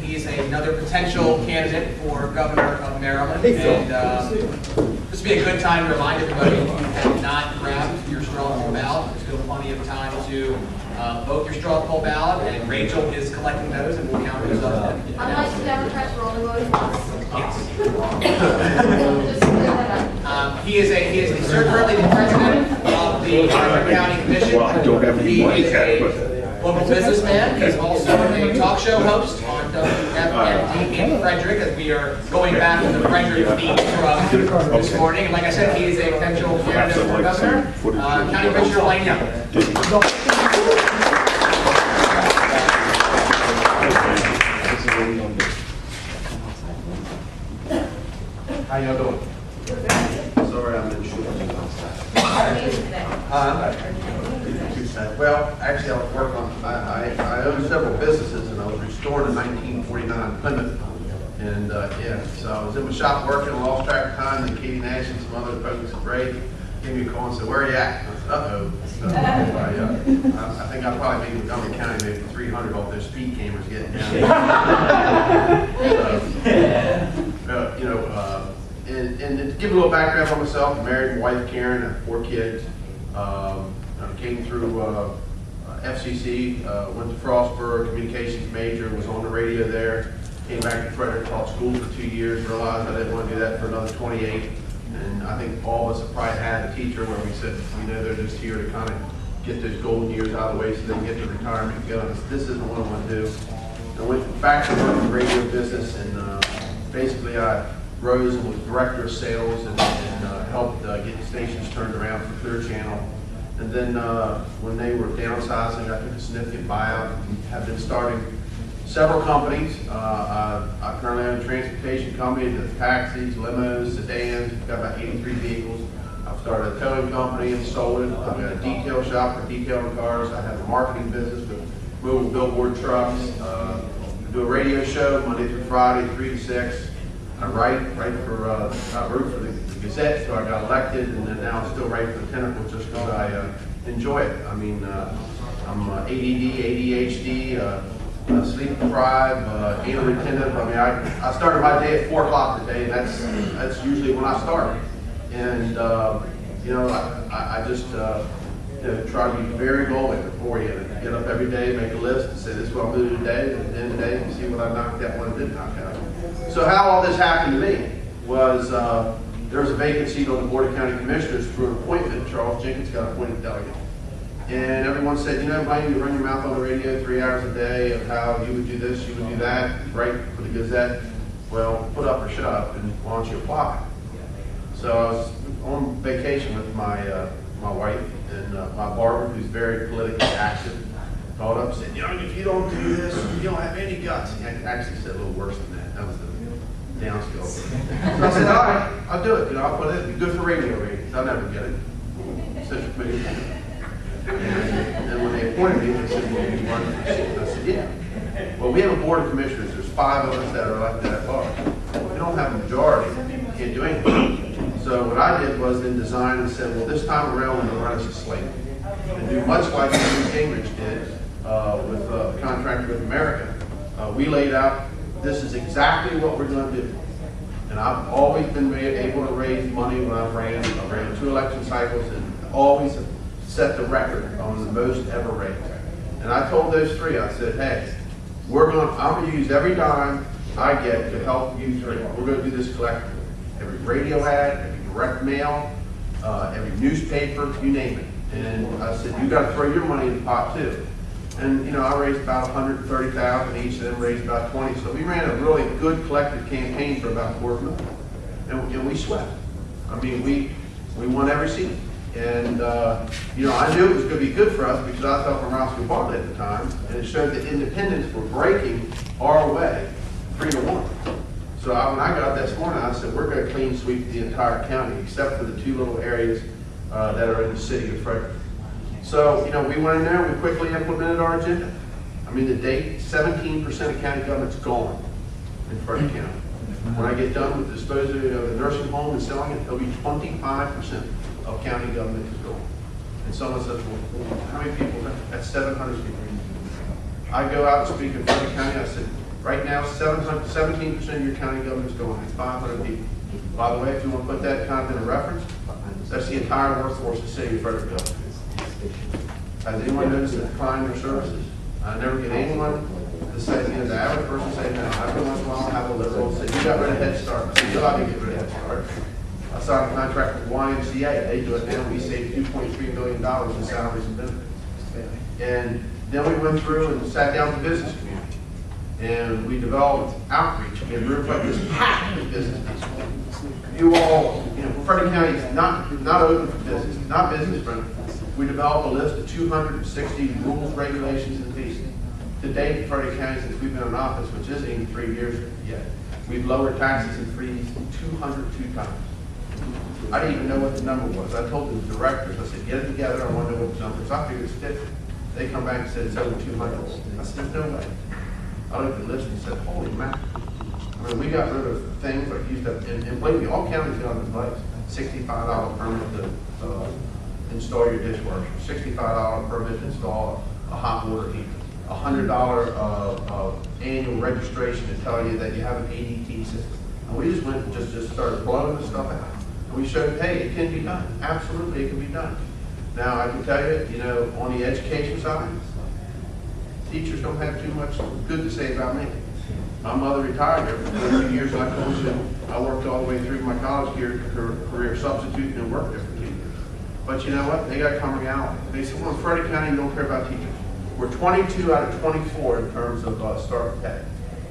He is another potential candidate for governor of Maryland, and this would be a good time to remind everybody, if you have not grabbed your straw poll ballot, there's still plenty of time to vote your straw poll ballot, and Rachel is collecting those, and we'll count those up. Unlike the Democrats, we're only voting once. Yes. Just clear that up. He is currently the president of the Frederick County Commission. Well, I don't have any money, He is a local businessman. He's also a talk show host on WFMD in Frederick, as we are going back to the Frederick theme from this morning. And like I said, he is a potential candidate for governor. County Commissioner Blaine. How y'all doing? Sorry, I'm in short. Well, actually, I was working on, I own several businesses, and I was restored in 1949 Plymouth. And yeah, so I was in my shop working, lost track of time, and Katie Nash and some other folks at Ray gave me a call and said, "Where are you at?" And I said, "Uh-oh." So I think I'll probably be in Montgomery County maybe for 300 off those speed cameras getting down. And to give a little background on myself, I'm married, my wife Karen, I have 4 kids. I came through FCC, went to Frostburg, communications major, was on the radio there. Came back to Frederick, taught school for 2 years, realized I didn't want to do that for another 28. And I think all of us have probably had a teacher where we said, they're just here to kind of get those golden years out of the way so they can get to retirement and go. This isn't what I want to do. I went back to work in the radio business, and basically I rose and was director of sales and helped get stations turned around for Clear Channel. And then when they were downsizing, I took a significant buyout and have been starting several companies. I currently own a transportation company that taxis, limos, sedans. We've got about 83 vehicles. I've started a towing company and sold it. I've got a detail shop for detailing cars. I have a marketing business with mobile billboard trucks. I do a radio show Monday through Friday, 3 to 6. I write for I wrote for the Gazette, so I got elected, and then now I still write for the Pinnacle just because I enjoy it. I mean, I'm ADD, ADHD, sleep deprived, anal retentive. I mean, I started my day at 4 o'clock today, and that's usually when I start. And I just try to be very goal-oriented. Get up every day, make a list, and say this is what I'm going to do today, and at the end of the day, and see what I knocked out, what I didn't knock out. So how all this happened to me was there was a vacant seat on the Board of County Commissioners through an appointment. Charles Jenkins got appointed delegate. And everyone said, Blaine, you run your mouth on the radio 3 hours a day of how you would do this, you would do that, write for the Gazette. Well, put up or shut up, and why don't you apply? So I was on vacation with my wife and my barber, who's very politically active, called up and said, if you don't do this, you don't have any guts. He actually said a little worse than that. That was the downskill. So I said, all right, I'll do it. I'll put it. It'll be good for radio ratings. I'll never get it. Central Committee. And when they appointed me, they said, well, you run for the seat? I said, yeah. Well, we have a board of commissioners. There's 5 of us that are elected at large. We don't have a majority. You can't do anything. So what I did was then design and said, well, this time around, we're going to run as a slate and do much like Newt Gingrich did with the contract with America. We laid out, this is exactly what we're going to do. And I've always been able to raise money when I ran 2 election cycles, and always set the record on the most ever raised. And I told those 3, I said, hey, I'm going to use every dime I get to help you 3. We're going to do this collectively. Every radio ad, every direct mail, every newspaper, you name it. And I said, you got to throw your money in the pot too. And I raised about $130,000 each, of them raised about 20. So we ran a really good collective campaign for about $250,000, and we swept. I mean, we won every seat. And I knew it was going to be good for us because I thought from Roscoe Bartlett at the time, and it showed that independents were breaking our way 3-1. So when I got up this morning, I said, we're going to clean sweep the entire county except for the 2 little areas that are in the city of Frederick. So, we went in there, we quickly implemented our agenda. I mean, the date, 17% of county government's gone in Frederick County. When I get done with disposing of the nursing home and selling it, it'll be 25% of county government is gone. And someone says, well, how many people? That's 700 people. I go out and speak in Frederick County, I said, right now, 17% of your county government's going, it's 500 people. By the way, if you want to put that kind of in a reference, that's the entire workforce of the city of Frederickville. Has anyone noticed a decline in their services? I never get anyone to say, the average person say, no. Every once in a while, I'll have a liberal say, you got rid of Head Start. I said, you ought to get rid of Head Start. I signed a contract with YMCA. They do it now. We saved $2.3 million in salaries and benefits. And then we went through and sat down with the business community. And we developed outreach. We had rooms like this packed with business people. You all, Frederick County is not open for business, not business friendly. We developed a list of 260 rules, regulations, and fees. To date, in Frederick County, since we've been in office, which isn't even 3 years yet, we've lowered taxes and fees 202 times. I didn't even know what the number was. I told the directors, I said, get it together, I want to know what the number is. I figured it's 50. They come back and said it's over 200. I said, no way. I looked at the list and said, holy mackerel. I mean, we got rid of things like used up, and believe me, all counties got on this place. $65 permit to install your dishwasher, $65 permit to install a hot water heater, $100 annual registration to tell you that you have an ADT system. And we just went and just started blowing the stuff out. And we showed, hey, it can be done. Absolutely, it can be done. Now, I can tell you, on the education side, teachers don't have too much good to say about me. My mother retired there for 2 years, and I told you I worked all the way through my college career substituting and worked there for 2 years. But you know what? They got to come reality. They said, well, in Frederick County, you don't care about teachers. We're 22 out of 24 in terms of start pay.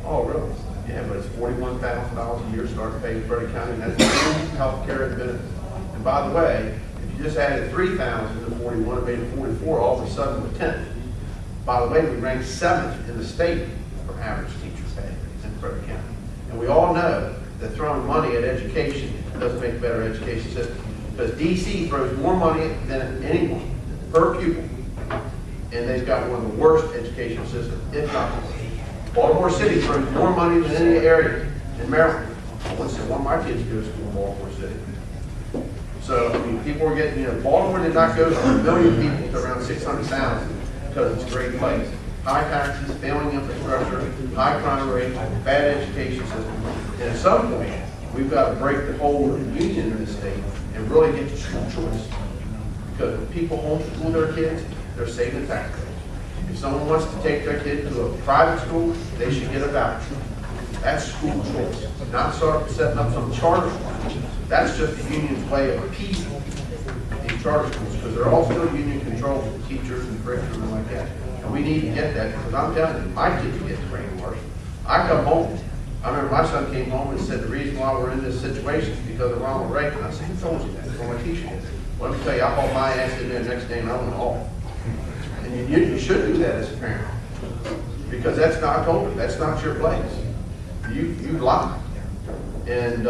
Oh, really? Yeah, but it's $41,000 a year start pay in Frederick County, and that's health care and benefits. And by the way, if you just added 3,000 to 41 and made it 44, all of a sudden we're 10th. By the way, we ranked 7th in the state for average teacher pay in Frederick County. And we all know that throwing money at education doesn't make a better education system. Because DC throws more money than anyone per pupil. And they've got one of the worst education systems, if not the worst. Baltimore City throws more money than any area in Maryland. I want to say one of my kids go to school in Baltimore City. So, I mean, people are getting, Baltimore did not go from 1 million people to around 600,000 because it's a great place. High taxes, failing infrastructure, high crime rate, bad education system. And at some point, we've got to break the whole union in the state and really get to school choice. Because when people homeschool their kids, they're saving taxpayers. If someone wants to take their kid to a private school, they should get a voucher. That's school choice. Not start setting up some charter school. That's just the union's way of appeasing these charter schools, because they're all still union controlled with teachers and curriculum and like that. And we need to get that, because I'm telling you, my kids get brainwashed. I come home. I remember my son came home and said the reason why we're in this situation is because of Ronald Reagan. I said, who told you that? Well, my teacher did. Well, let me tell you, I hauled my ass in there the next day and I went off. And you should do that as a parent, because that's not, I told you, that's not your place. You lied. And,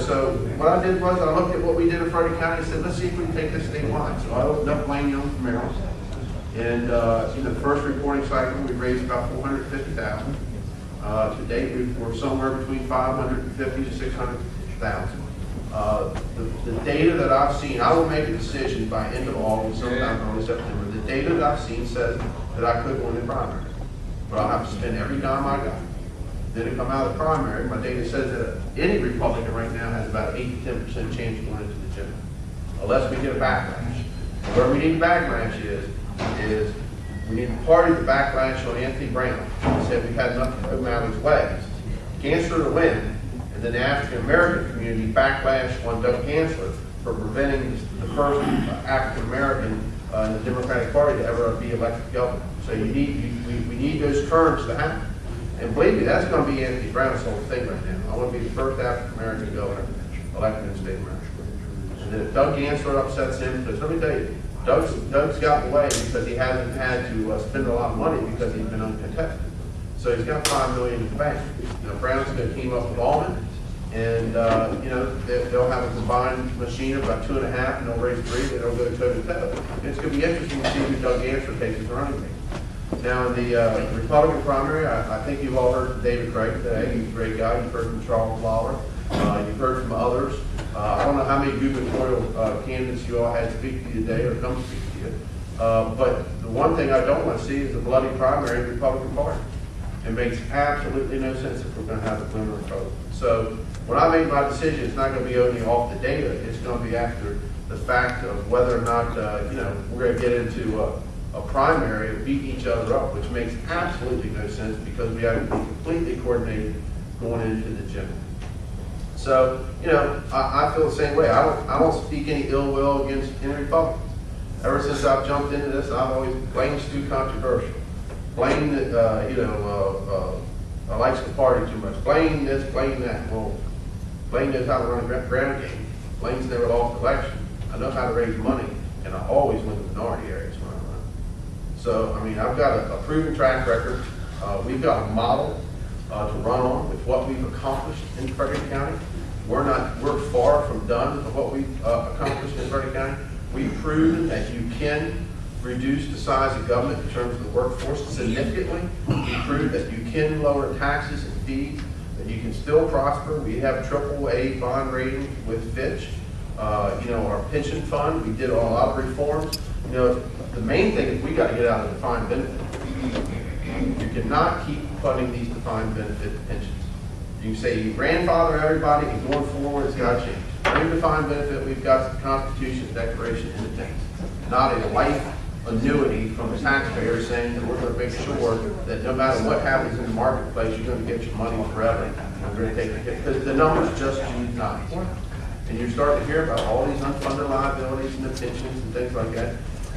so what I did was I looked at what we did in Frederick County and said, let's see if we can take this statewide. So I opened up Blaine for Maryland. And in the first reporting cycle, we raised about $450,000. To date, we're somewhere between $550,000 to $600,000. The data that I've seen, I will make a decision by end of August, sometime early September. The data that I've seen says that I could win in primary, but I'll have to spend every dime I got. Then to come out of the primary, my data says that any Republican right now has about 8 to 10% chance of going into the general, unless we get a backlash. Where we need a backlash is we need to party the backlash on Anthony Brown. He said we've had enough to put him out of his way. Gansler to win, and then the African American community backlash on Doug Gansler for preventing the first African American in the Democratic Party to ever be elected governor. So we need those terms to happen. And believe me, that's going to be Anthony Brown's whole thing right now. I want to be the first African American governor elected in the state of Maryland. And then if Doug Gansler upsets him, because let me tell you, Doug's got away because he hasn't had to spend a lot of money because he's been uncontested. So he's got $5 million in the bank. Brown's going to team up with Allman, and they'll have a combined machine of about 2.5, and they'll raise 3, and they'll go toe to toe. It's going to be interesting to see who Doug Gansler takes as running mate. Now, in the Republican primary, I think you've all heard from David Craig today. He's a great guy. You've heard from Charles Lawler. You've heard from others. I don't know how many gubernatorial candidates you all had speak to you today or come speak to you. But the one thing I don't want to see is a bloody primary of the Republican Party. It makes absolutely no sense if we're going to have a glimmer of hope. So when I make my decision, it's not going to be only off the data. It's going to be after the fact of whether or not we're going to get into a primary and beat each other up, which makes absolutely no sense because we have to be completely coordinated going into the general. So I feel the same way. I don't speak any ill will against any Republicans. Ever since I've jumped into this, I've always Blaine's too controversial. Blaine likes the party too much. Blaine this, Blaine that. Well, Blaine knows how to run a ground game. Blaine's never lost an election. I know how to raise money, and I always win the minority areas when I run. So, I mean, I've got a proven track record. We've got a model to run on with what we've accomplished in Frederick County. We're far from done with what we've accomplished in Frederick County. We've proven that you can reduce the size of government in terms of the workforce significantly. We've proved that you can lower taxes and fees, that you can still prosper. We have AAA bond rating with Fitch. Our pension fund, we did a lot of reforms. The main thing is we got to get out of defined benefit. You cannot keep funding these defined benefit pensions. You can say you grandfather everybody and going forward it's got to change. Every defined benefit, we've got the Constitution, Declaration of Independence. Not a life annuity from the taxpayer saying that we're going to make sure that no matter what happens in the marketplace, you're going to get your money forever. We're going to take it because the numbers just do not work. And you're starting to hear about all these unfunded liabilities and the pensions and things like that.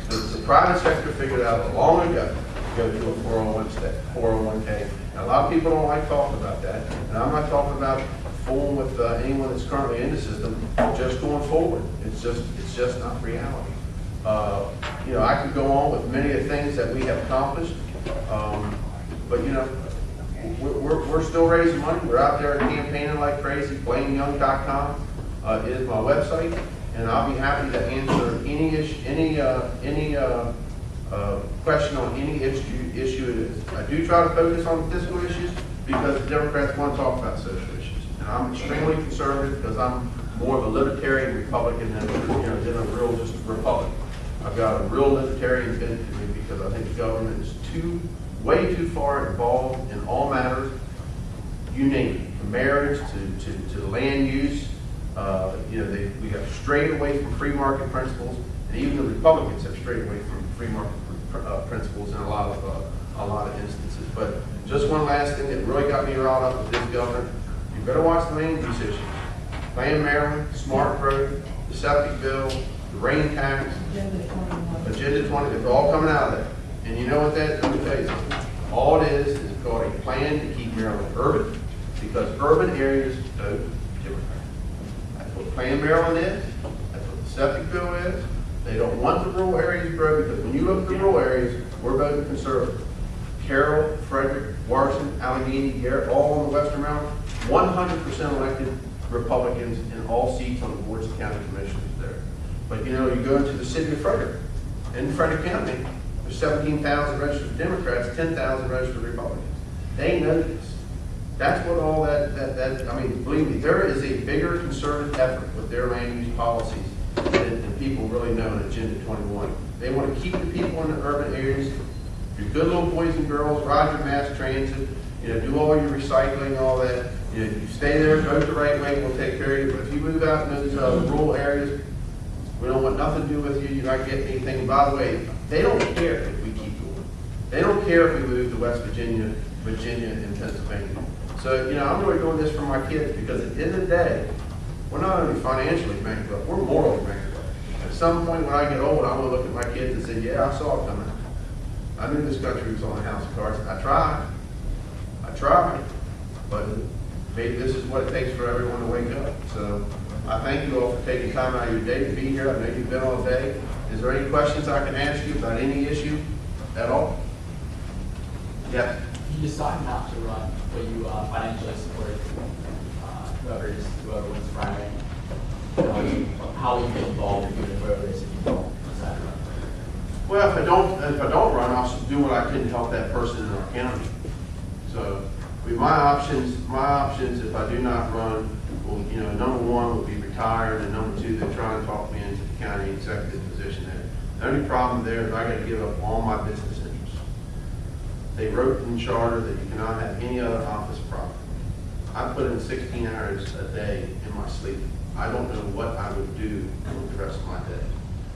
The private sector figured out long ago to go to a 401k. And a lot of people don't like talking about that. And I'm not talking about fooling with anyone that's currently in the system. Just going forward, it's just not reality. I could go on with many of the things that we have accomplished, but we're still raising money. We're out there campaigning like crazy. BlaineYoung.com is my website, and I'll be happy to answer any question on any issue it is. I do try to focus on fiscal issues because the Democrats want to talk about social issues, and I'm extremely conservative because I'm more of a libertarian Republican than a real just Republican. I've got a real libertarian bent to me because I think the government is way too far involved in all matters. You name it, from marriage to the land use. We got strayed away from free market principles, and even the Republicans have strayed away from free market principles in a lot of instances. But just one last thing that really got me riled up with this government: you better watch the land use issues. Plan Maryland, Smart Growth, the septic bill, the rain tax, Agenda 20, they're all coming out of there. And you know what that is? Let me tell you something. All it is called a plan to keep Maryland urban, because urban areas vote Democrat. That's what Plan Maryland is. That's what the septic bill is. They don't want the rural areas to grow, because when you look at the rural areas, we're voting conservative. Carroll, Frederick, Washington, Allegheny, Garrett, all in the Western Maryland, 100% elected Republicans in all seats on the boards of county commissioners there. But you go into the city of Frederick. In Frederick County, there's 17,000 registered Democrats, 10,000 registered Republicans. They know this. That's what all believe me, there is a bigger concerted effort with their land use policies than people really know in Agenda 21. They want to keep the people in the urban areas. Your good little boys and girls, ride your mass transit, do all your recycling, all that. You stay there, vote the right way, we'll take care of you. But if you move out into those rural areas, we don't want nothing to do with you. You're not getting anything. By the way, they don't care if we keep going. They don't care if we move to West Virginia, and Pennsylvania. So, I'm really doing this for my kids because at the end of the day, we're not only financially bankrupt, we're morally bankrupt. At some point when I get old, I'm going to look at my kids and say, yeah, I saw it coming. I knew this country was on a house of cards. I tried, but maybe this is what it takes for everyone to wake up. So I thank you all for taking time out of your day to be here. I know you've been all day. Is there any questions I can ask you about any issue at all? Yes. You decide not to run, but you financially support whoever wins the primary. How will you get involved with voters if you don't decide to run? Well, if I don't run, I'll do what I can to help that person in our county. So, my options, if I do not run, will, number one will be retired, and number two, they're trying to talk me into the county executive position there. The only problem there is I got to give up all my business interests. They wrote in the charter that you cannot have any other office property. I put in 16 hours a day in my sleep. I don't know what I would do with the rest of my day.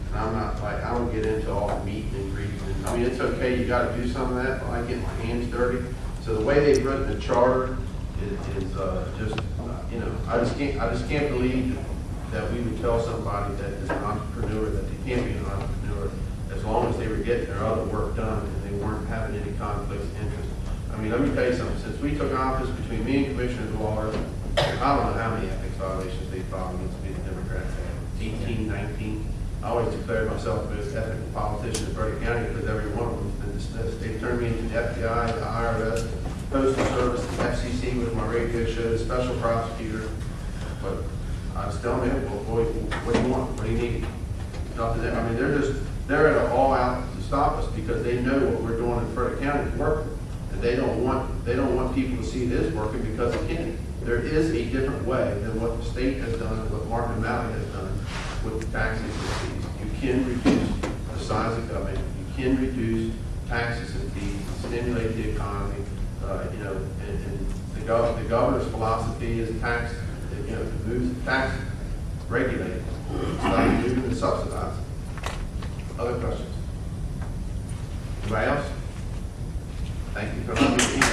And I'm not like, I don't get into all the meat and grease. I mean, it's okay, you got to do some of that, but I get my hands dirty. So the way they've written the charter is just, you know, I just can't believe that we would tell somebody that is an entrepreneur that they can't be an entrepreneur as long as they were getting their other work done and they weren't having any conflicts of interest. I mean, let me tell you something. Since we took office, between me and Commissioner Waller, I don't know how many ethics violations they filed against me, the Democrats had. 18, 19. I always declared myself the most ethical politician in Frederick County because every one of them has been dismissed. They turned me into the FBI, the IRS, Postal Service, the FCC with my radio show, the special prosecutor. But I was telling them, well, boy, what do you want? What do you need? Nothing there. I mean, they're at an all out to stop us because they know what we're doing in Frederick County is working. And they don't want people to see this working because it can't. There is a different way than what the state has done and what Mark and Malley has done with the taxes and fees. You can reduce the size of government. You can reduce taxes and fees, stimulate the economy. You know, and the governor's philosophy is tax. You know, to move the tax regulated, stop moving the subsidized. Other questions? Anybody else? Thank you for letting me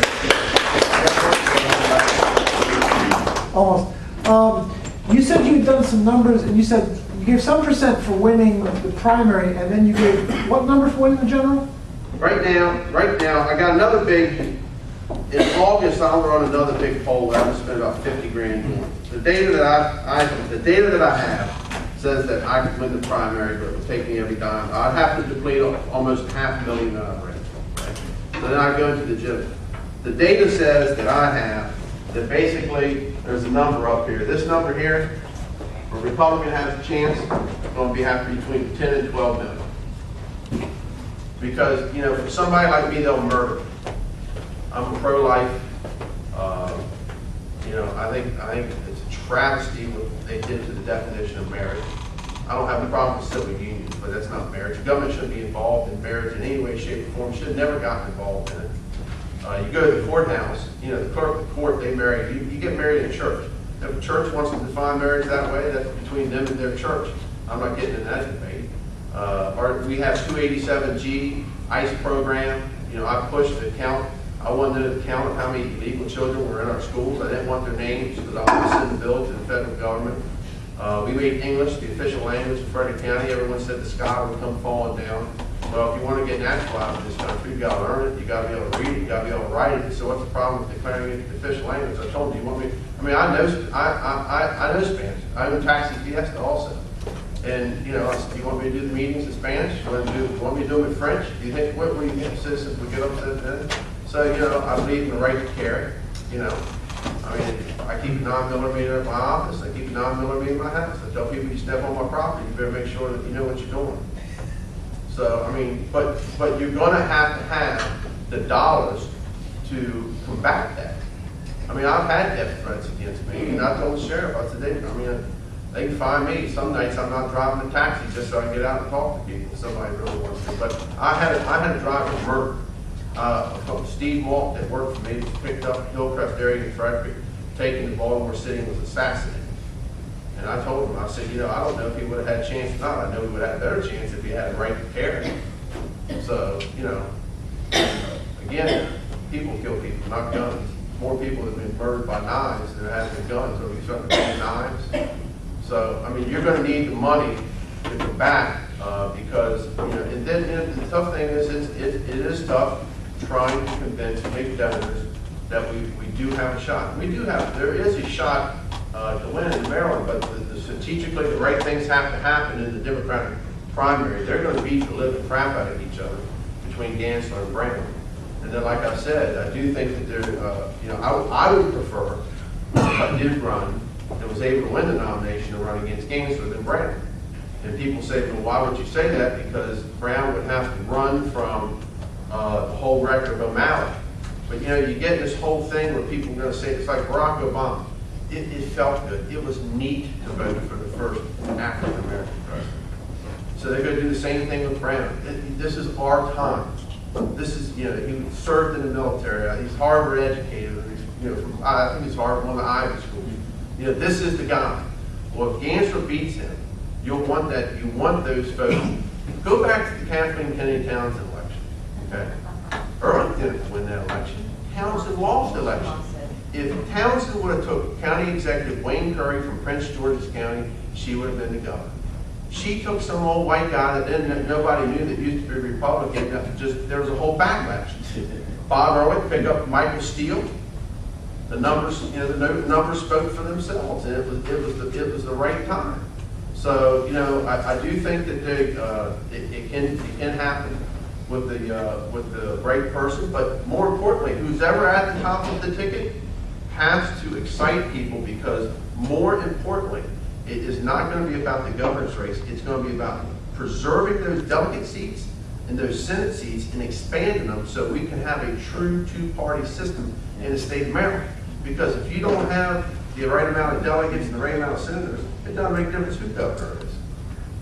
Almost. You said you'd done some numbers, and you said you gave some percent for winning the primary, and then you gave what number for winning the general? Right now, I got another big. In August, I'll run another big poll that I'm gonna spend about 50 grand on. The data that I have says that I could win the primary, but it would take me every dime. I'd have to deplete almost $500,000 that I've raised. Okay? So then I go into the general. The data says that I have that basically there's a number up here. This number here, where Republican has a chance, it's going to be have between 10 and 12 million. Because, you know, for somebody like me, they'll murder. I'm a pro-life. You know, I think it's a travesty what they did to the definition of marriage. I don't have a problem with civil unions, but that's not marriage. The government shouldn't be involved in marriage in any way, shape, or form. Should have never gotten involved in it. You go to the courthouse, you know, the clerk of the court, they marry you. You get married in church. If a church wants to define marriage that way, that's between them and their church. I'm not getting in that debate. We have 287G ICE program. You know, I pushed to count. I wanted to count how many illegal children were in our schools. I didn't want their names because I wanted to send the bill to the federal government. We made English the official language of Frederick County. Everyone said the sky would come falling down. Well, if you want to get naturalized in this country, you got to learn it. You got to be able to read it. You got to be able to write it. So what's the problem with declaring it the official language? I told you, want me? I mean, I know Spanish. I own Taxi Fiesta also. And you know, do you want me to do the meetings in Spanish? You want me to do them in French? Do you think what do you think citizens would get upset then? So you know, I believe in the right to carry. You know, I mean, I keep a 9mm at my office. I keep a 9mm in my house. I tell people, you step on my property, you better make sure that you know what you're doing. So I mean, but you're going to have the dollars to combat that. I mean, I've had death threats against me, and I told the sheriff, I said, they can find me. Some nights I'm not driving a taxi just so I can get out and talk to people if somebody really wants to. But I had a driver murdered. Steve Walt that worked for me was picked up in Hillcrest area in Frederick, taken to Baltimore City and was assassinated. And I told him, I said, you know, I don't know if he would have had a chance or not. I know he would have had a better chance if he had a right to carry. So, you know, again, people kill people, not guns. More people have been murdered by knives than there have been guns. Are we starting to ban knives? So, I mean, you're going to need the money to combat because, you know, and then the tough thing is, it is tough trying to convince big donors that we do have a shot. There is a shot to win in Maryland, but strategically the right things have to happen in the Democratic primary. They're going to beat the living crap out of each other between Gansler and Brown. And then, like I said, I do think that there, you know, I would prefer, if I did run and was able to win the nomination, to run against Gansler than Brown. And people say, well, why would you say that? Because Brown would have to run from the whole record of O'Malley. But you know, you get this whole thing where people are going to say, it's like Barack Obama. It felt good. It was neat to vote for the first African American president. So they're going to do the same thing with Brown. This is our time. This is, you know, he served in the military. He's Harvard educated. You know, from, I think he's Harvard, one of the Ivy schools. You know, this is the guy. Well, if Gansler beats him, you'll want that. You want those folks. Go back to the Kathleen Kennedy Townsend election. Okay, Early didn't win that election. Townsend lost the election. If Townsend would have took County Executive Wayne Curry from Prince George's County, she would have been the governor. She took some old white guy that nobody knew that used to be Republican. There was a whole backlash. Bob Ehrlich picked up Michael Steele. The numbers, you know, the numbers spoke for themselves, and it was the right time. So, you know, I do think that it can happen with the right person, but more importantly, who's ever at the top of the ticket has to excite people, because more importantly, it is not going to be about the governor's race. It's going to be about preserving those delegate seats and those Senate seats and expanding them so we can have a true two-party system in the state of Maryland. Because if you don't have the right amount of delegates and the right amount of senators, it doesn't make a difference who governor is.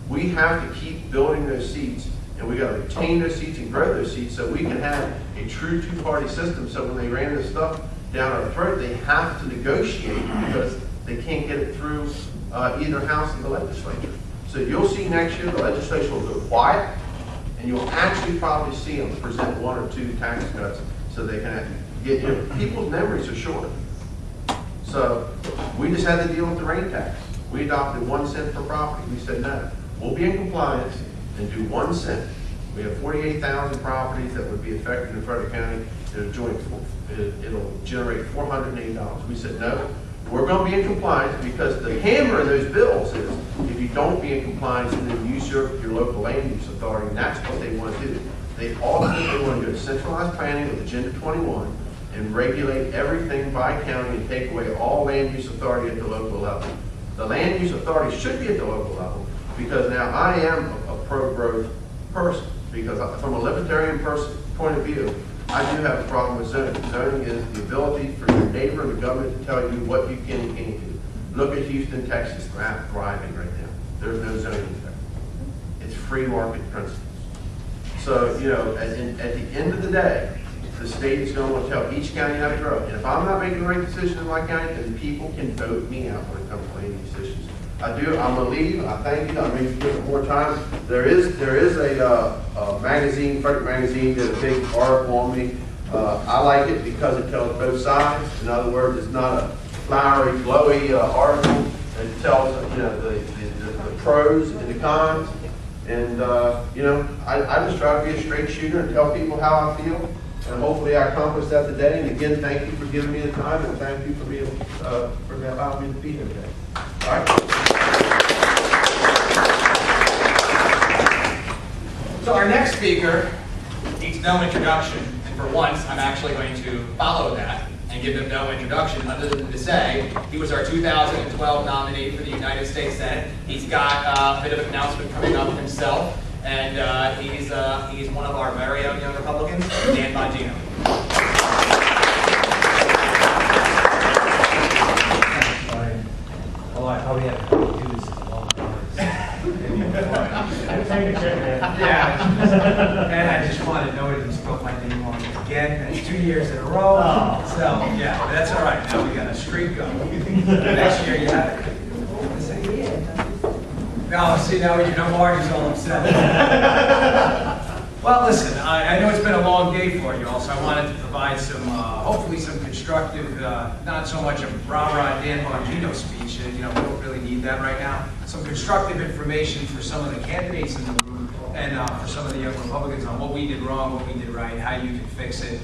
We have to keep building those seats, and we got to retain those seats and grow those seats so we can have a true two-party system. So when they ran this stuff down our throat, they have to negotiate because they can't get it through either house of the legislature. So you'll see next year the legislature will go quiet, and you'll actually probably see them present one or two tax cuts so they can get, you know, people's memories are short. So we just had to deal with the rain tax. We adopted 1 cent per property. We said, no, we'll be in compliance and do 1 cent. We have 48,000 properties that would be affected in Frederick County. It'll generate $480. We said, no, we're going to be in compliance, because the hammer of those bills is if you don't be in compliance and then usurp your local land use authority, and that's what they want to do. They ultimately want to go to centralized planning with Agenda 21 and regulate everything by county and take away all land use authority at the local level. The land use authority should be at the local level, because now I am a pro-growth person, because from a libertarian point of view, I do have a problem with zoning. Zoning is the ability for your neighbor and the government to tell you what you can and can't do. Look at Houston, Texas, thriving right now. There's no zoning there. It's free market principles. So, you know, at the end of the day, the state is going to want to tell each county how to grow. And if I'm not making the right decision in my county, then people can vote me out when it comes to land use issues. I'm going to leave. I thank you. I may give it more time. There is a magazine, Frederick Magazine, did a big article on me. I like it because it tells both sides. In other words, it's not a flowery, glowy article. It tells, you know, the pros and the cons. And you know, I just try to be a straight shooter and tell people how I feel. And hopefully I accomplished that today. And again, thank you for giving me the time, and thank you for being for allowing me to be here today. All right. So our next speaker needs no introduction, and for once, I'm actually going to follow that and give him no introduction, other than to say he was our 2012 nominee for the United States Senate. He's got a bit of an announcement coming up himself, and he's one of our very own young Republicans, Dan Bongino. Well, I probably have to do this a long time. Yeah, and I just wanted nobody to spell my name wrong again. That's 2 years in a row. Oh. So, yeah, but that's all right. Now we got a streak going. Next year you have it. No, see, now you know Marty's all upset. Well, listen, I know it's been a long day for you all, so I wanted to provide some, hopefully some constructive, not so much a rah-rah Dan Bongino speech, you know, we don't really need that right now. Some constructive information for some of the candidates in the room, and for some of the young Republicans on what we did wrong, what we did right, how you can fix it.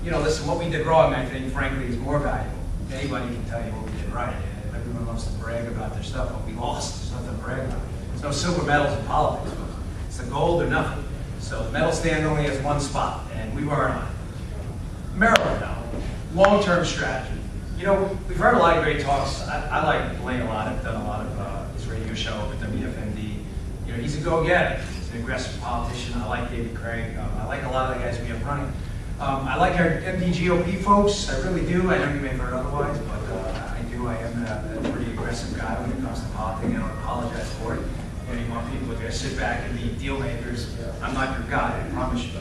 You know, listen, what we did wrong, I think, frankly, is more valuable. Anybody can tell you what we did right. And if everyone wants to brag about their stuff, what we lost, there's nothing to brag about. There's no silver medals in politics. It's the gold or nothing. So the medal stand only has one spot, and we weren't on it. Maryland, now, long-term strategy. You know, we've heard a lot of great talks. I like Blaine a lot. I've done a lot of his radio show at WFMD. You know, he's a go-getter. He's an aggressive politician. I like David Craig. I like a lot of the guys we have running. I like our MDGOP folks. I really do. I know you may have heard otherwise, but I do. I am a pretty aggressive guy when it comes to politics. I don't apologize for it. You know, you want people to sit back and be deal makers. I'm not your guy, I promise you.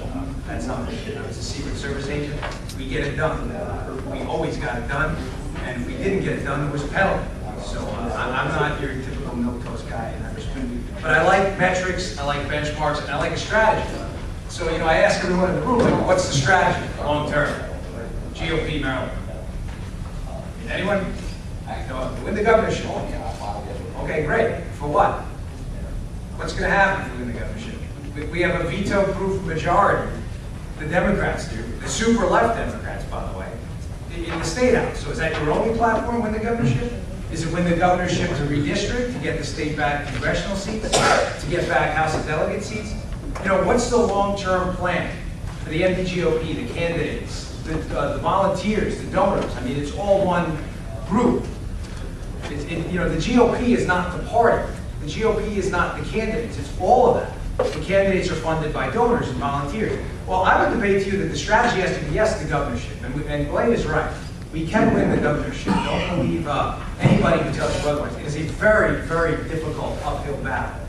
That's not me. I was a Secret Service agent. We get it done. We always got it done. And if we didn't get it done, it was a penalty. So I'm not your typical milquetoast guy in that respect. But I like metrics, I like benchmarks, and I like a strategy. So, you know, I ask everyone in the room, like, what's the strategy long term? GOP Maryland. Anyone? No, win the governorship. Okay, great. For what? What's going to happen if we win the governorship? We have a veto-proof majority. The Democrats do. The super left Democrats, by the way, in the State House. So is that your only platform, win the governorship? Is it win the governorship to redistrict, to get the state back congressional seats, to get back House of Delegate seats? You know, what's the long-term plan for the MPGOP, the candidates, the volunteers, the donors? I mean, it's all one group. You know, the GOP is not the party. The GOP is not the candidates. It's all of that. The candidates are funded by donors and volunteers. Well, I would debate to you that the strategy has to be yes, the governorship. And Blaine is right. We can win the governorship. Don't believe anybody who tells you otherwise. It is a very, very difficult uphill battle.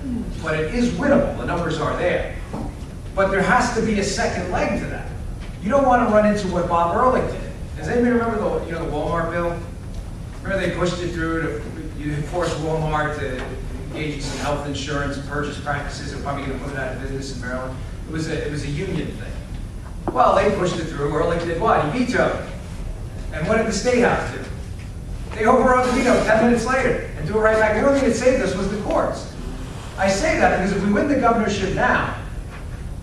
But it is winnable. The numbers are there. But there has to be a second leg to that. You don't want to run into what Bob Ehrlich did. Does anybody remember the Walmart bill? Remember they pushed it through to force Walmart to engage in some health insurance purchase practices. They're probably going to put it out of business in Maryland. It was a union thing. Well, they pushed it through. Ehrlich did what? He vetoed it. And what did the State House do? They overrode the veto 10 minutes later and do it right back. The only thing that saved us was the courts. I say that because if we win the governorship now,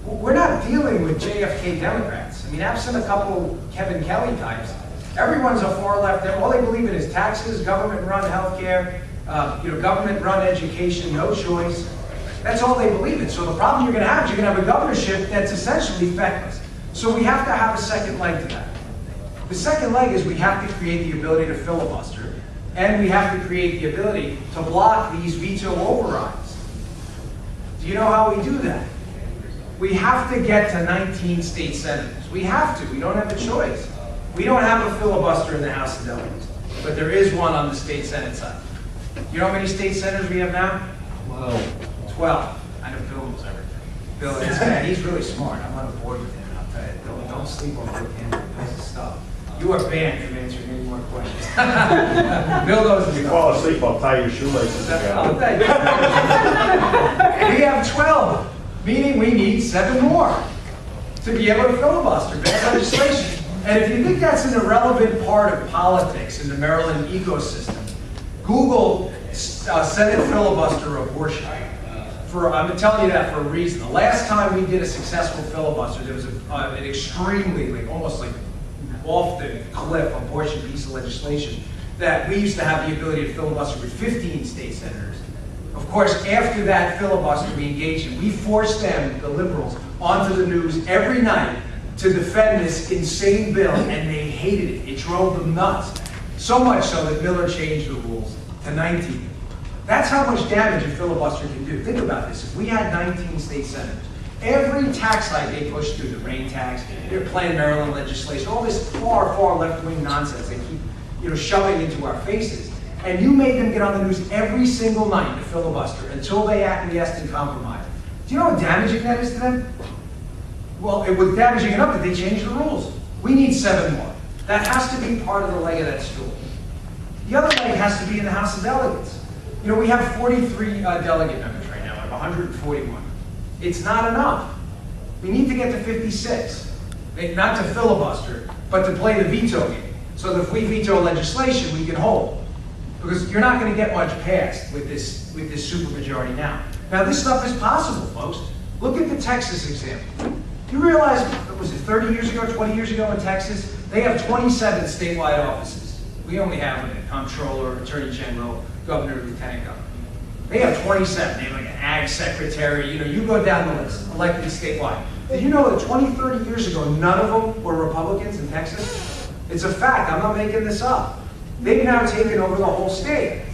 we're not dealing with JFK Democrats. I mean, absent a couple Kevin Kelly types, everyone's a far left. All they believe in is taxes, government-run healthcare, government-run education, no choice. That's all they believe in. So the problem you're going to have is you're going to have a governorship that's essentially feckless. So we have to have a second leg to that. The second leg is we have to create the ability to filibuster, and we have to create the ability to block these veto overrides. Do you know how we do that? We have to get to 19 state senators. We have to. We don't have a choice. We don't have a filibuster in the House of Delegates, but there is one on the state Senate side. You know how many state senators we have now? 12. I know Bill knows everything. Bill, he's really smart. I'm on a board with him. I'll tell you, don't sleep on him. This is stuff. You are banned from answering any more questions. Bill knows If you fall asleep, I'll tie your shoelaces Oh, together. thank you. We have 12, meaning we need 7 more to be able to filibuster bad legislation. And if you think that's an irrelevant part of politics in the Maryland ecosystem, Google Senate filibuster abortion. I'm telling you that for a reason. The last time we did a successful filibuster, there was an extremely, almost like off the cliff abortion piece of legislation that we used to have the ability to filibuster with 15 state senators. Of course, after that filibuster we engaged in, we forced them, the liberals, onto the news every night to defend this insane bill, and they hated it. It drove them nuts. So much so that Miller changed the rules to 19. That's how much damage a filibuster can do. Think about this. If we had 19 state senators, every tax hike they pushed through, the rain tax, their Planned Maryland legislation, all this far, far left-wing nonsense they keep shoving into our faces, and you made them get on the news every single night to filibuster until they acquiesced and compromised. Do you know how damaging that is to them? Well, it was damaging enough that they changed the rules. We need 7 more. That has to be part of the leg of that stool. The other leg has to be in the House of Delegates. We have 43 delegate members right now, out of 141. It's not enough. We need to get to 56. Not to filibuster, but to play the veto game. So that if we veto legislation, we can hold. Because you're not going to get much passed with this supermajority now. Now, this stuff is possible, folks. Look at the Texas example. You realize, was it 30 years ago, 20 years ago in Texas? They have 27 statewide offices. We only have a comptroller, attorney general, governor, lieutenant governor. They have 27. They have like an ag secretary. You go down the list, elected statewide. Did you know that 20, 30 years ago, none of them were Republicans in Texas? It's a fact. I'm not making this up. They've now taken over the whole state.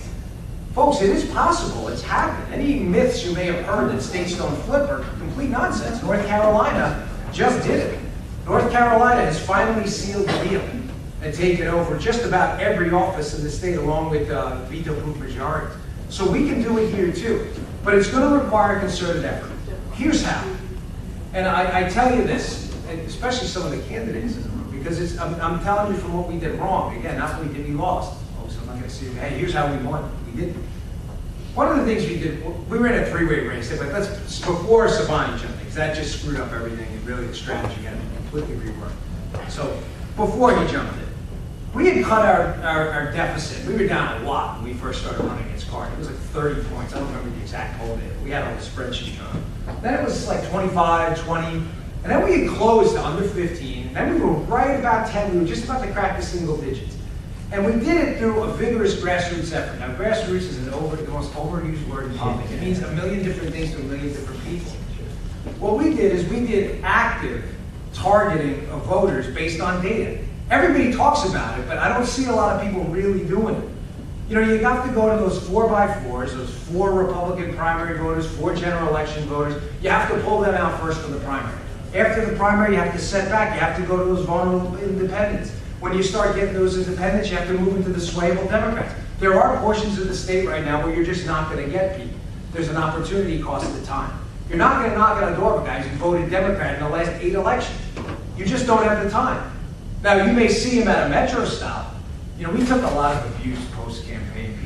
Folks, it is possible. It's happened. Any myths you may have heard that states don't flip are complete nonsense. North Carolina just did it. North Carolina has finally sealed the deal and taken over just about every office in the state along with veto-proof majorities. So we can do it here too. But it's going to require a concerted effort. Here's how. And I tell you this, especially some of the candidates in the room, because I'm telling you from what we did wrong. Again, not what we did, we lost. So I'm not going to say, hey, here's how we won. We didn't. One of the things we did, we were in a three-way race, but that's before Sabani jumped in, because that just screwed up everything, and really the strategy had to be completely reworked. So before he jumped in, we had cut our deficit. We were down a lot when we first started running against Carter. It was like 30 points. I don't remember the exact poll data. We had all the spreadsheets on. Then it was like 25, 20, and then we had closed to under 15, and then we were right about 10. We were just about to crack the single digits. And we did it through a vigorous grassroots effort. Now, grassroots is the most overused word in politics. It means a million different things to a million different people. What we did is we did active targeting of voters based on data. Everybody talks about it, but I don't see a lot of people really doing it. You know, you have to go to those 4x4s, those 4 Republican primary voters, 4 general election voters. You have to pull them out first for the primary. After the primary, you have to set back. You have to go to those vulnerable independents. When you start getting those independents, you have to move into the swayable Democrats. There are portions of the state right now where you're just not going to get people. There's an opportunity cost of the time. You're not going to knock on the door of guys who voted Democrat in the last 8 elections. You just don't have the time. Now, you may see him at a metro stop. You know, we took a lot of abuse post-campaign.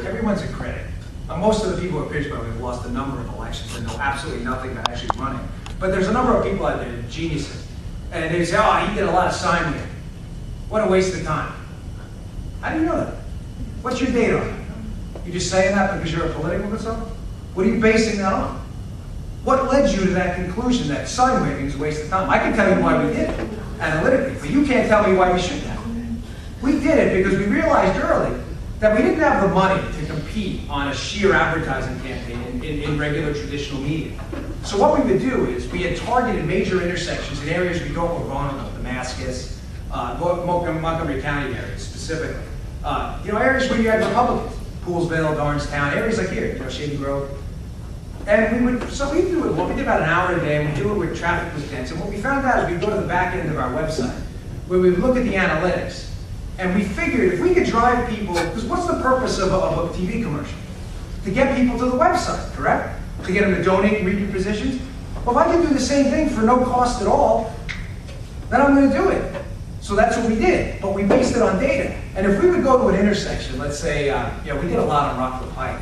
Everyone's a critic. Most of the people at Pittsburgh have lost a number of elections and know absolutely nothing about actually running. But there's a number of people out there, geniuses. And they say, oh, he did a lot of sign waving. What a waste of time. How do you know that? What's your data on that? You just saying that because you're a political consultant? What are you basing that on? What led you to that conclusion that sign waving is a waste of time? I can tell you why we did it, analytically, but you can't tell me why we shouldn't have. We did it because we realized early that we didn't have the money to compete on a sheer advertising campaign in regular traditional media. So what we would do is we had targeted major intersections in areas we thought were vulnerable, Damascus, Montgomery County areas specifically. You know, areas where you had Republicans, Poolsville, Darnestown, areas like here, you know, Shady Grove. And we would, so we do it, well, we did about an hour a day, and we do it where traffic was dense. And what we found out is we'd go to the back end of our website, where we would look at the analytics, and we figured if we could drive people, because what's the purpose of a TV commercial? To get people to the website, correct? To get them to donate and read your positions? Well, if I can do the same thing for no cost at all, then I'm going to do it. So that's what we did, but we based it on data. And if we would go to an intersection, let's say, you know, we did a lot on Rockville Pike,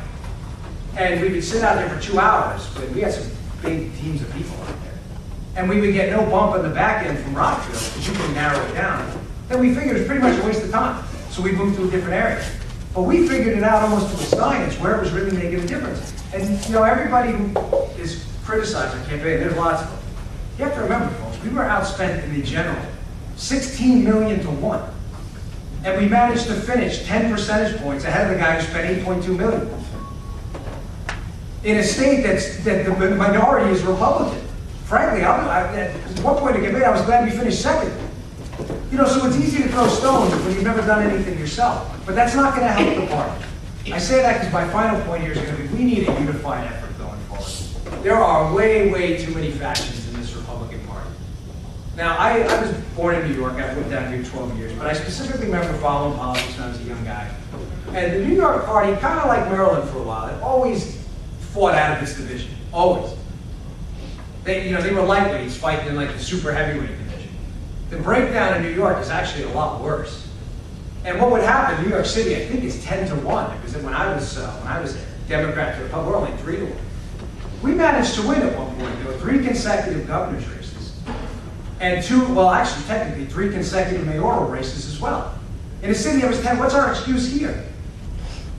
and we would sit out there for 2 hours, but we had some big teams of people out there, and we would get no bump on the back end from Rockville, because you can narrow it down, then we figured it was pretty much a waste of time. So we moved to a different area. But we figured it out almost to a science where it was really making a difference. And you know, everybody who is criticizing the campaign, there's lots of them. You have to remember, folks, we were outspent in the general 16 million to 1. And we managed to finish 10 percentage points ahead of the guy who spent 8.2 million. In a state that the minority is Republican. Frankly, at one point in the campaign, I was glad we finished second. You know, so it's easy to throw stones when you've never done anything yourself. But that's not going to help the party. I say that because my final point here is going to be, we need a unified effort going forward. There are way, way too many factions in this Republican Party. Now, I was born in New York. I've lived down here 12 years. But I specifically remember following politics when I was a young guy. And the New York Party, kind of like Maryland for a while, it always fought out of its division. Always. They were lightweights fighting in like the super heavyweight division. The breakdown in New York is actually a lot worse. And what would happen in New York City, I think it's 10 to 1, because when I was there, Democrat to Republican, we're only 3 to 1. We managed to win at one point. There were 3 consecutive governor's races. And 3 consecutive mayoral races as well. In a city that was 10, what's our excuse here?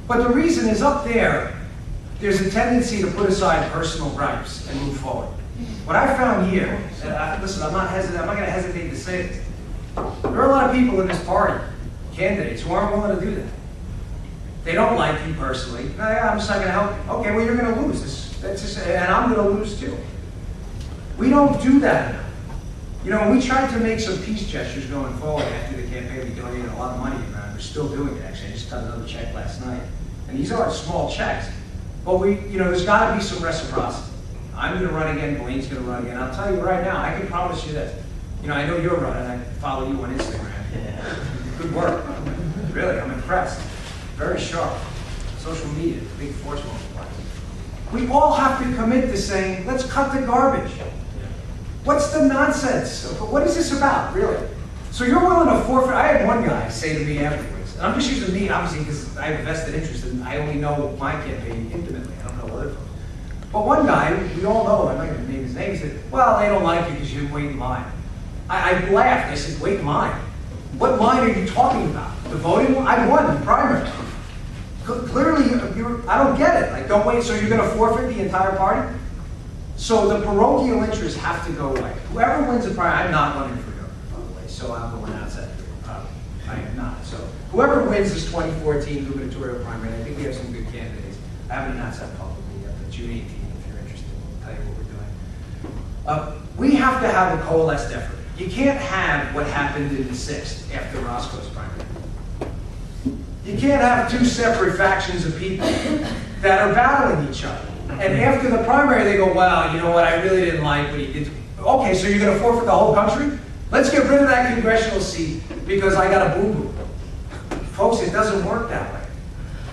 But the reason is up there, there's a tendency to put aside personal gripes and move forward. What I found here, and listen, I'm not going to hesitate to say this. There are a lot of people in this party, candidates, who aren't willing to do that. They don't like you personally. No, I'm just not going to help you. Okay, well, you're going to lose. And I'm going to lose too. We don't do that enough. You know, we tried to make some peace gestures going forward after the campaign. We donated a lot of money around. We're still doing it, actually. I just got another check last night. And these aren't small checks. But there's got to be some reciprocity. I'm going to run again, Blaine's going to run again. I'll tell you right now, I can promise you this. You know, I know you're running, I follow you on Instagram. Yeah. Good work. Really, I'm impressed. Very sharp. Social media, big force multiplier. We all have to commit to saying, let's cut the garbage. What's the nonsense? What is this about, really? So you're willing to forfeit? I had one guy say to me afterwards, and I'm just using me, obviously, because I have a vested interest, and I only know my campaign intimately. I don't know other folks. But one guy, we all know, I'm not going to name his name, he said, well, they don't like you because you didn't wait in line. I laughed. I said, wait in line? What line are you talking about? The voting line? I won the primary. Clearly, I don't get it. Like, don't wait, so you're going to forfeit the entire party? So the parochial interests have to go away. Whoever wins the primary, I'm not running for governor, by the way, so I'm going outside. I am not. So whoever wins this 2014 gubernatorial primary, I think we have some good candidates. I haven't announced that publicly yet, but June 18th, if you're interested, I'll tell you what we're doing. We have to have a coalesced effort. You can't have what happened in the 6th after Roscoe's primary. You can't have two separate factions of people that are battling each other. And after the primary, they go, well, you know what, I really didn't like what he did. Okay, so you're going to forfeit the whole country? Let's get rid of that congressional seat because I got a boo-boo. Folks, it doesn't work that way.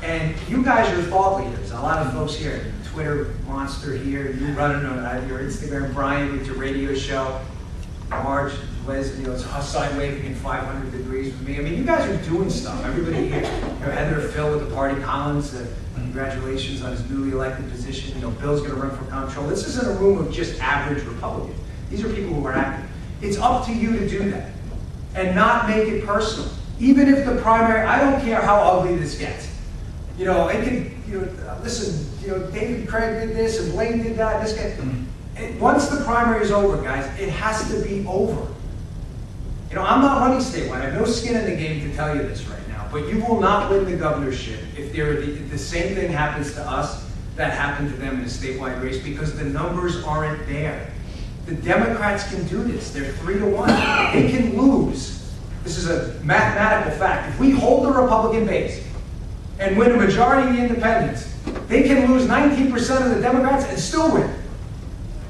And you guys are thought leaders. A lot of folks here, Twitter monster here, you running your Instagram, Brian with your radio show, Marge, Liz, you know, it's side waving in 500 degrees with me. I mean, you guys are doing stuff. Everybody here, you know, Heather Phil with the party, Collins, congratulations on his newly elected position. You know, Bill's going to run for comptroller. This isn't a room of just average Republicans. These are people who are active. It's up to you to do that and not make it personal. Even if the primary, I don't care how ugly this gets. You know, I could, you know, listen, you know, David Craig did this and Blaine did that, this guy. Once the primary is over, guys, it has to be over. You know, I'm not running statewide. I have no skin in the game to tell you this right now, but you will not win the governorship if the same thing happens to us that happened to them in a statewide race, because the numbers aren't there. The Democrats can do this. They're 3-1. They can lose. This is a mathematical fact. If we hold the Republican base and win a majority of the independents, they can lose 19% of the Democrats and still win.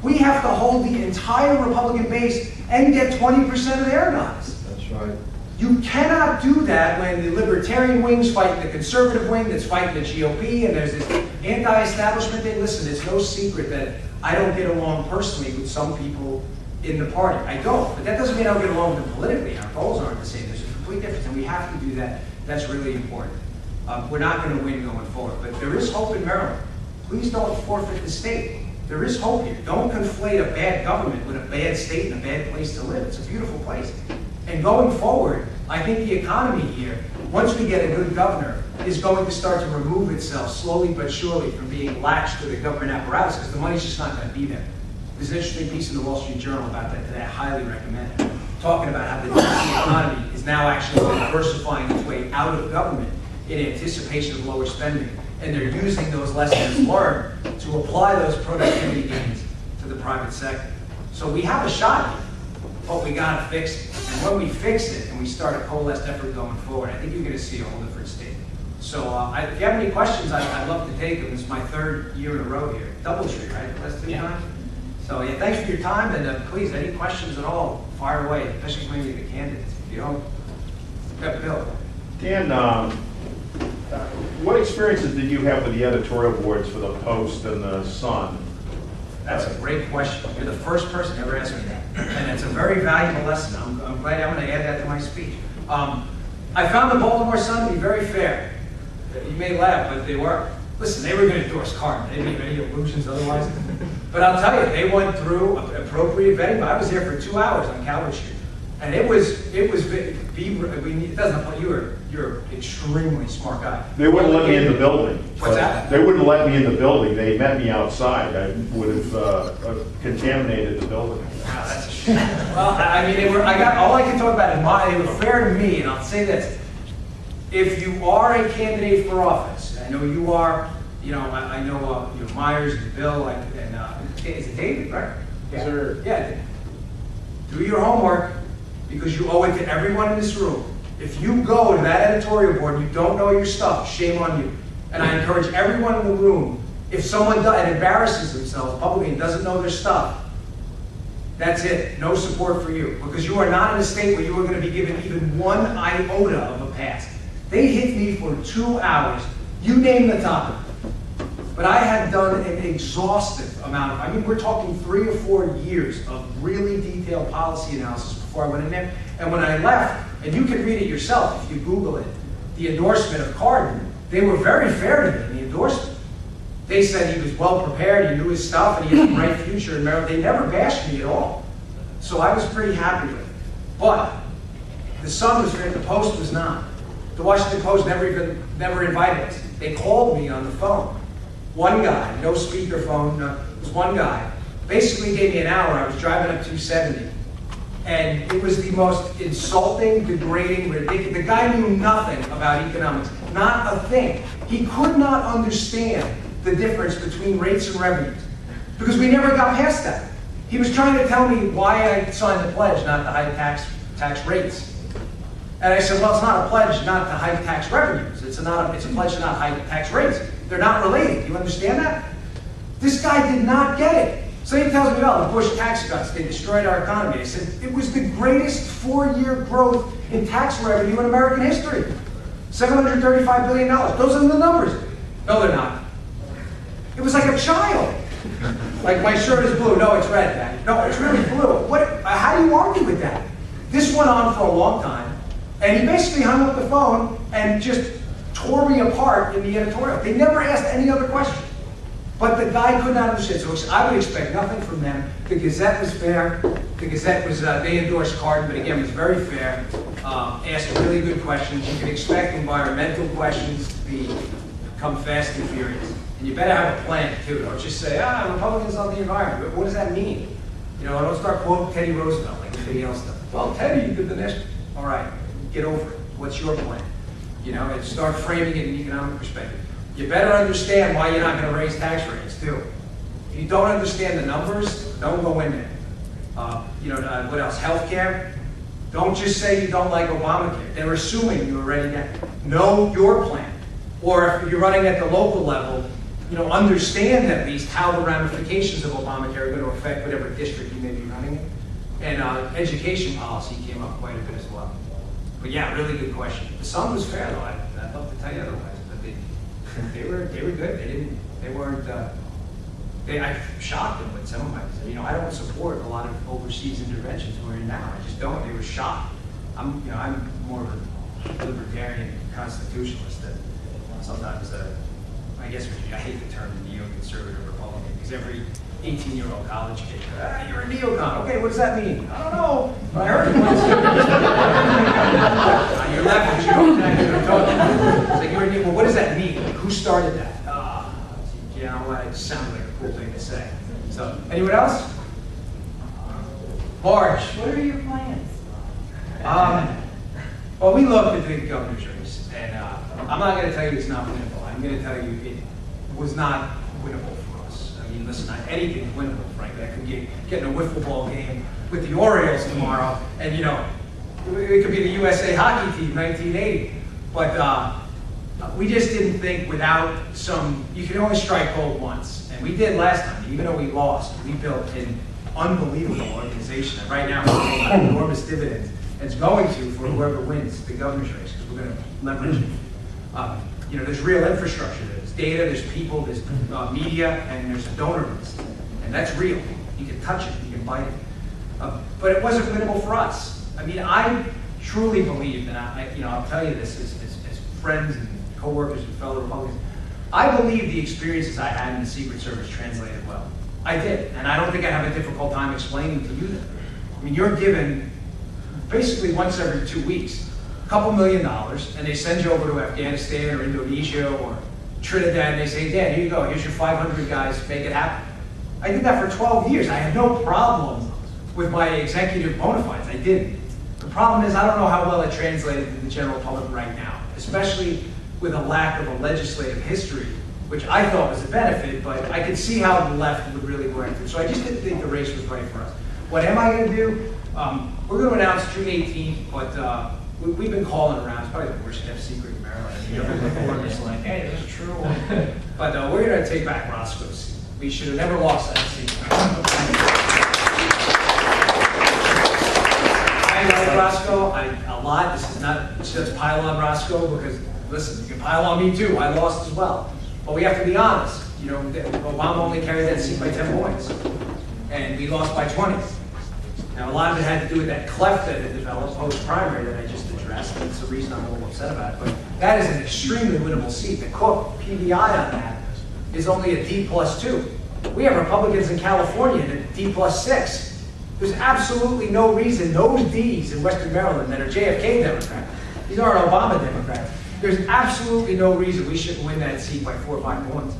We have to hold the entire Republican base and get 20% of their guys. That's right. You cannot do that when the libertarian wing's fighting the conservative wing that's fighting the GOP, and there's this anti-establishment thing. Listen, it's no secret that I don't get along personally with some people in the party. I don't, but that doesn't mean I don't get along with them politically. Our goals aren't the same. There's a complete difference, and we have to do that. That's really important. We're not going to win going forward, but there is hope in Maryland. Please don't forfeit the state. There is hope here. Don't conflate a bad government with a bad state and a bad place to live. It's a beautiful place. And going forward, I think the economy here, once we get a good governor, is going to start to remove itself slowly but surely from being latched to the government apparatus, because the money's just not going to be there. There's an interesting piece in the Wall Street Journal about that today. I highly recommend it. Talking about how the DC economy is now actually diversifying its way out of government in anticipation of lower spending. And they're using those lessons learned to apply those productivity gains to the private sector. So we have a shot here, but we got to fix it. And when we fix it and we start a coalesced effort going forward, I think you're going to see a whole different state. So if you have any questions, I'd love to take them. This is my 3rd year in a row here. Doubletree, right? Last 2 times? So yeah, thanks for your time, and please, any questions at all, fire away, especially maybe the candidates. If you don't, Bill. Dan, what experiences did you have with the editorial boards for the Post and the Sun? That's a great question. You're the first person to ever ask me that. And it's a very valuable lesson. I'm glad I'm going to add that to my speech. I found the Baltimore Sun to be very fair. You may laugh, but they were. Listen, they were going to endorse Carmen. They didn't have any illusions otherwise. But I'll tell you, they went through appropriate vetting. But I was there for 2 hours on Calvert Street. And it doesn't, you're an extremely smart guy. They wouldn't let me in the building. What's that? They wouldn't let me in the building. They met me outside. I would have contaminated the building. Wow, that's a shame. Well, I mean, all I can talk about is they were fair to me, and I'll say this. If you are a candidate for office, I know you are, you know, I know Myers and Bill, and is it David, right? Yes, sir. Yeah. Do your homework, because you owe it to everyone in this room. If you go to that editorial board and you don't know your stuff, shame on you. And I encourage everyone in the room, if someone embarrasses themselves publicly and doesn't know their stuff, that's it. No support for you. Because you are not in a state where you are going to be given even one iota of a pass. They hit me for 2 hours. You name the topic. But I had done an exhaustive amount of, I mean, we're talking 3 or 4 years of really detailed policy analysis before I went in there. And when I left, and you can read it yourself if you Google it, the endorsement of Cardin, they were very fair to me in the endorsement. They said he was well prepared, he knew his stuff, and he had a bright future in Maryland. They never bashed me at all. So I was pretty happy with it. But the Sun was fair, the Post was not. The Washington Post never invited us. They called me on the phone. One guy, no speakerphone, it was one guy, basically gave me an hour. I was driving up 270. And it was the most insulting, degrading, ridiculous. The guy knew nothing about economics, not a thing. He could not understand the difference between rates and revenues because we never got past that. He was trying to tell me why I signed the pledge, not the high tax rates. And I said, well, it's not a pledge not to high tax revenues. It's a pledge to not high tax rates. They're not related. Do you understand that? This guy did not get it. So he tells me, well, the Bush tax cuts, they destroyed our economy. I said, it was the greatest 4-year growth in tax revenue in American history. $735 billion. Those are the numbers. No, they're not. It was like a child. Like, my shirt is blue. No, it's red, Dad. No, it's really blue. How do you argue with that? This went on for a long time, and he basically hung up the phone and just tore me apart in the editorial. They never asked any other question. But the guy could not understand, so I would expect nothing from them. The Gazette was fair. The Gazette was, they endorsed Cardin, but again, was very fair. Asked really good questions. You can expect environmental questions to become fast and furious. And you better have a plan, too. Don't just say, Republicans on the environment. But what does that mean? You know, don't start quoting Teddy Roosevelt like everybody else does. Well, Teddy, you did the next. All right, get over it. What's your plan? You know, and start framing it in an economic perspective. You better understand why you're not going to raise tax rates, too. If you don't understand the numbers, don't go in there. What else? Healthcare? Don't just say you don't like Obamacare. They're assuming you already get it. Know your plan. Or if you're running at the local level, understand at least how the ramifications of Obamacare are going to affect whatever district you may be running in. And education policy came up quite a bit as well. But yeah, really good question. The Sun was fair, though. I'd love to tell you otherwise. They were good. I shocked them with some of my. I don't support a lot of overseas interventions we're in now. I just don't. They were shocked. I'm more of a libertarian constitutionalist that sometimes I guess I hate the term neoconservative Republican because every 18-year-old college kid, you're a neocon. Okay, what does that mean? I don't know. I heard it once. You're laughing, you don't exactly know what I'm talking about. It's like, you're a neocon. Well, what does that mean? Like, who started that? It sounds like a cool thing to say. So, anyone else? Marge. What are your plans? Well, we looked at the governor's race, and I'm not going to tell you it's not winnable. I'm going to tell you it was not winnable for us. I mean, listen, anything's winnable, frankly. I could get in a wiffle ball game with the Orioles tomorrow, and it could be the USA hockey team, 1980. But we just didn't think without you can only strike gold once. And we did last time. Even though we lost, we built an unbelievable organization. And right now, we're paying enormous dividends. And it's going to for whoever wins the governor's race, because we're going to leverage it. There's real infrastructure. There's data, there's people, there's media, and there's a donor list. And that's real. You can touch it, you can bite it. But it wasn't winnable for us. I mean, I truly believe, and I'll tell you this as friends and co-workers and fellow Republicans, I believe the experiences I had in the Secret Service translated well. I did, and I don't think I have a difficult time explaining to you that. I mean, you're given basically once every 2 weeks, a couple $1 million, and they send you over to Afghanistan or Indonesia or Trinidad, and they say, Dan, here you go, here's your 500 guys, make it happen. I did that for 12 years. I had no problem with my executive bona fides. I didn't. The problem is I don't know how well it translated to the general public right now, especially with a lack of a legislative history, which I thought was a benefit, but I could see how the left would really go into it. So I just didn't think the race was right for us. What am I going to do? We're going to announce June 18th, but we've been calling around. It's probably the worst kept secret in Maryland. Everyone's like, hey, this is true. But we're going to take back Roscoe's seat. We should have never lost that seat. I like Roscoe a lot. This is not just pile on Roscoe because, listen, you can pile on me too. I lost as well. But we have to be honest. You know, Obama only carried that seat by 10 points, and we lost by 20. Now, a lot of it had to do with that cleft that had developed post-primary that I just addressed, and it's the reason I'm a little upset about it. But that is an extremely winnable seat. The Cook PVI on that is only a D+2. We have Republicans in California at a D+6. There's absolutely no reason, those Ds in Western Maryland that are JFK Democrats, these aren't Obama Democrats, there's absolutely no reason we shouldn't win that seat by 4 or 5 points.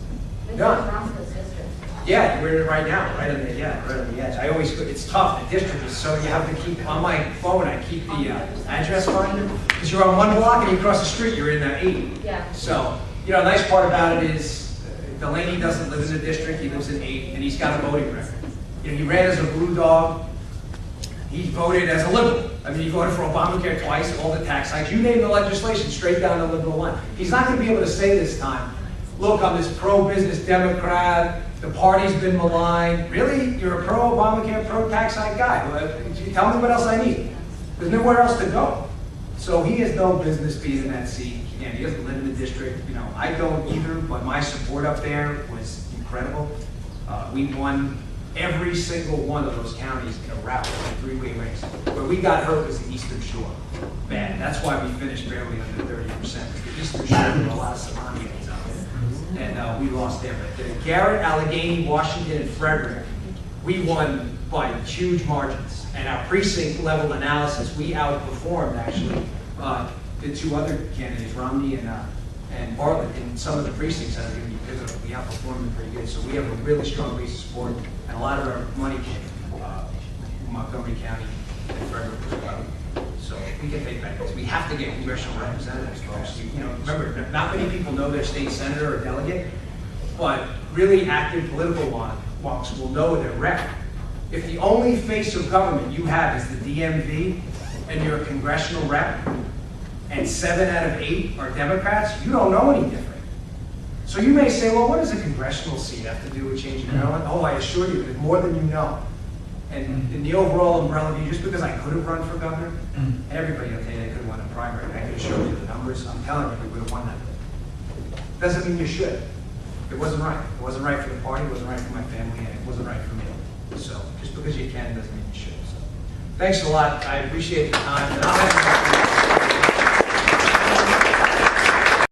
It's None. Roscoe's district. Yeah, we're in it right now, right on the edge. I always, it's tough, the district is so, you have to keep, on my phone, I keep the address finder, because you're on one block and you cross the street, you're in the 8. Yeah. So, you know, the nice part about it is, Delaney doesn't live in the district, he lives in 8, and he's got a voting record. You know, he ran as a blue dog, he voted as a liberal. I mean, he voted for Obamacare twice, all the tax hikes, you name the legislation, straight down the liberal line. He's not gonna be able to say this time, look, I'm this pro-business Democrat, the party's been maligned. Really? You're a pro-Obamacare, pro-tax hike guy. Well, tell me what else I need. There's nowhere else to go. So he has no business being in that seat. Again, he doesn't live in the district. You know, I don't either, but my support up there was incredible. We won every single one of those counties in a rout, in a three-way race. Where we got hurt was the Eastern Shore. Bad. That's why we finished barely under 30%. The Eastern Shore had a lot of Somalians out there. And we lost there. But Garrett, Allegheny, Washington, and Frederick, we won by huge margins. And our precinct level analysis, we outperformed actually the two other candidates, Romney and Bartlett, in some of the precincts that are going to be pivotal. We outperformed them pretty good. So we have a really strong base of support, and a lot of our money came from Montgomery County and Frederick as well. So we can take that because we have to get congressional representatives, folks. You know, remember, not many people know their state senator or delegate, but really active political wonks will know their rep. If the only face of government you have is the DMV and you're a congressional rep, and 7 out of 8 are Democrats, you don't know any different. So you may say, well, what does a congressional seat have to do with changing Maryland? Oh, I assure you, it's more than you know. And in the overall umbrella view, just because I could have run for governor, and everybody will tell you they could have won a primary, I could have showed you the numbers, I'm telling you, we would have won that. Doesn't mean you should. It wasn't right. It wasn't right for the party, it wasn't right for my family, and it wasn't right for me. So just because you can doesn't mean you should. So thanks a lot. I appreciate the time. And I'll have